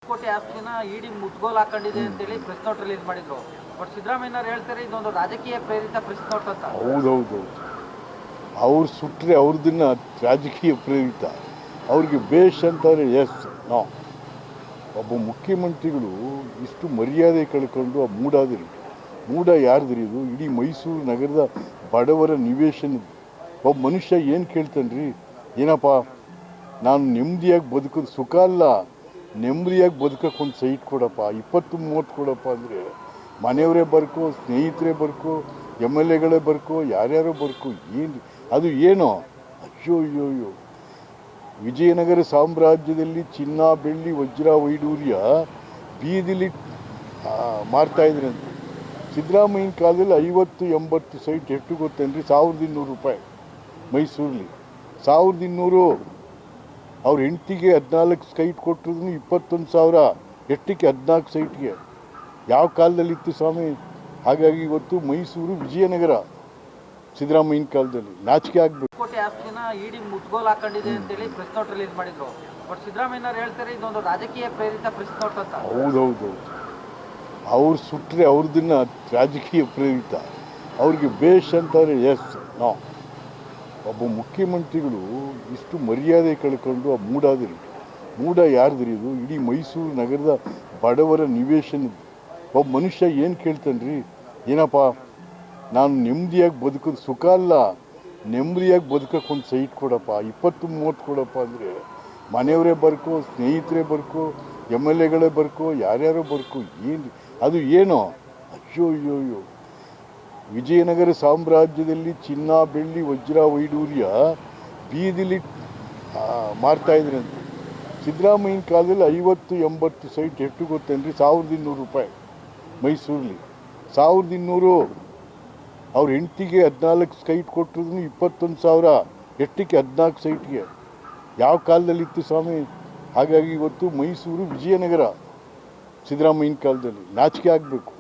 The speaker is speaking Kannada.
ಕೋಟಿ ಆಸ್ತಿನ ಇಡಿ ಮುಟ್ಗೋಲ್ ಹಾಕೊಂಡಿದೆ ಅಂತೇಳಿ ಪ್ರೆಸ್ ನೋಟ್ ರಿಲೀಸ್ ಮಾಡಿದ್ರು. ಬಟ್ ಸಿದ್ದರಾಮಯ್ಯನವರು ಹೇಳ್ತಾರೆ ಇದೊಂದು ರಾಜಕೀಯ ಪ್ರೇರಿತ ಪ್ರೆಸ್ ನೋಟ್ ಅಂತ. ಹೌದೌದು, ಅವ್ರು ಸುಟ್ಟರೆ ಅವ್ರದನ್ನ ರಾಜಕೀಯ ಪ್ರೇರಿತ, ಅವ್ರಿಗೆ ಬೇಷ್ ಅಂತಾರೆ. ಎಸ್ ನೋ, ಒಬ್ಬ ಮುಖ್ಯಮಂತ್ರಿಗಳು ಇಷ್ಟು ಮರ್ಯಾದೆ ಕಳ್ಕೊಂಡು ಆ ಮೂಡ ಯಾರ್ದ್ರಿ ಇದು? ಇಡೀ ಮೈಸೂರು ನಗರದ ಬಡವರ ನಿವೇಶನ. ಒಬ್ಬ ಮನುಷ್ಯ ಏನು ಕೇಳ್ತಾನ್ರಿ? ಏನಪ್ಪ ನಾನು ನೆಮ್ಮದಿಯಾಗಿ ಬದುಕೋದು ಸುಖ ಅಲ್ಲ, ನೆಮ್ಮದಿಯಾಗಿ ಬದುಕೋಕೆ ಒಂದು ಸೈಟ್ ಕೊಡಪ್ಪ, 20-30 ಕೊಡಪ್ಪ ಅಂದರೆ ಮನೆಯವರೇ ಬರ್ಕೋ, ಸ್ನೇಹಿತರೇ ಬರ್ಕೋ, MLAಗಳೇ ಬರ್ಕೋ, ಯಾರ್ಯಾರೋ ಬರ್ಕೋ, ಏನು ಅದು ಏನೋ? ಅಯ್ಯೋ ಅಯ್ಯೋ ಅಯ್ಯೋ, ವಿಜಯನಗರ ಸಾಮ್ರಾಜ್ಯದಲ್ಲಿ ಚಿನ್ನ, ಬೆಳ್ಳಿ, ವಜ್ರ, ವೈಡೂರ್ಯ ಬೀದಿಲಿ ಮಾರ್ತಾಯಿದ್ರಂತೆ. ಸಿದ್ದರಾಮಯ್ಯನ ಕಾಲದಲ್ಲಿ 50-80 ಸೈಟ್ ಎಷ್ಟು ಗೊತ್ತೇನ್ರಿ? 1200 ರೂಪಾಯಿ ಮೈಸೂರಲ್ಲಿ. 1200. ಅವ್ರ ಹೆಂಡತಿಗೆ 14 ಸೈಟ್ ಕೊಟ್ಟಿದ್ರು 21,000. ಎಷ್ಟಕ್ಕೆ? 14 ಸೈಟ್ಗೆ. ಯಾವ ಕಾಲದಲ್ಲಿತ್ತು ಸ್ವಾಮಿ? ಹಾಗಾಗಿ ಇವತ್ತು ಮೈಸೂರು ವಿಜಯನಗರ ಸಿದ್ದರಾಮಯ್ಯನ ಕಾಲದಲ್ಲಿ ನಾಚಿಕೆ ಆಗಬೇಕು. ಕೋಟಿ ಆಸ್ತಿನ ಇಡಿ ಮುಟ್ಗೋಲ್ ಹಾಕೊಂಡಿದೆ ಅಂತೇಳಿ ಪ್ರೆಸ್ ನೋಟ್ ರಿಲೀಸ್ ಮಾಡಿದ್ರು. ಬಟ್ ಸಿದ್ದರಾಮಯ್ಯನವರು ಹೇಳ್ತಾರೆ ಇದೊಂದು ರಾಜಕೀಯ ಪ್ರೇರಿತ ಪ್ರೆಸ್ ನೋಟ್ ಅಂತ. ಹೌದೌದು, ಅವ್ರು ಸುಟ್ಟರೆ ಅವ್ರದನ್ನ ರಾಜಕೀಯ ಪ್ರೇರಿತ, ಅವ್ರಿಗೆ ಬೇಷ್ ಅಂತಾರೆ. ಎಸ್ ನೋ, ಒಬ್ಬ ಮುಖ್ಯಮಂತ್ರಿಗಳು ಇಷ್ಟು ಮರ್ಯಾದೆ ಕಳ್ಕೊಂಡು ಆ ಮೂಡ ಯಾರ್ದ್ರಿ ಇದು? ಇಡೀ ಮೈಸೂರು ನಗರದ ಬಡವರ ನಿವೇಶನ. ಒಬ್ಬ ಮನುಷ್ಯ ಏನು ಕೇಳ್ತಾನ್ರಿ? ಏನಪ್ಪ ನಾನು ನೆಮ್ಮದಿಯಾಗಿ ಬದುಕೋದು ಸುಖ ಅಲ್ಲ, ನೆಮ್ಮದಿಯಾಗಿ ಬದುಕೋಕೆ ಒಂದು ಸೈಟ್ ಕೊಡಪ್ಪ, 20-30 ಕೊಡಪ್ಪ ಅಂದರೆ ಮನೆಯವರೇ ಬರ್ಕೋ, ಸ್ನೇಹಿತರೇ ಬರ್ಕೋ, MLAಗಳೇ ಬರ್ಕೋ, ಯಾರ್ಯಾರೋ ಬರ್ಕೋ, ಏನು ಅದು ಏನೋ? ಅಯ್ಯೋ ಅಯ್ಯೋ ಅಯ್ಯೋ, ವಿಜಯನಗರ ಸಾಮ್ರಾಜ್ಯದಲ್ಲಿ ಚಿನ್ನ, ಬೆಳ್ಳಿ, ವಜ್ರ, ವೈಡೂರ್ಯ ಬೀದಿಲಿ ಮಾರ್ತಾಯಿದ್ರಂತೆ. ಸಿದ್ದರಾಮಯ್ಯನ ಕಾಲದಲ್ಲಿ 50-80 ಸೈಟ್ ಎಷ್ಟು ಗೊತ್ತೇನ್ರಿ? 1200 ರೂಪಾಯಿ ಮೈಸೂರಲ್ಲಿ. 1200. ಅವ್ರ ಹೆಂಡತಿಗೆ 14 ಸೈಟ್ ಕೊಟ್ಟಿದ್ರು 21,000. ಎಷ್ಟಕ್ಕೆ? 14 ಸೈಟ್ಗೆ. ಯಾವ ಕಾಲದಲ್ಲಿತ್ತು ಸ್ವಾಮಿ? ಹಾಗಾಗಿ ಇವತ್ತು ಮೈಸೂರು ವಿಜಯನಗರ ಸಿದ್ದರಾಮಯ್ಯನ ಕಾಲದಲ್ಲಿ ನಾಚಿಕೆ ಆಗಬೇಕು.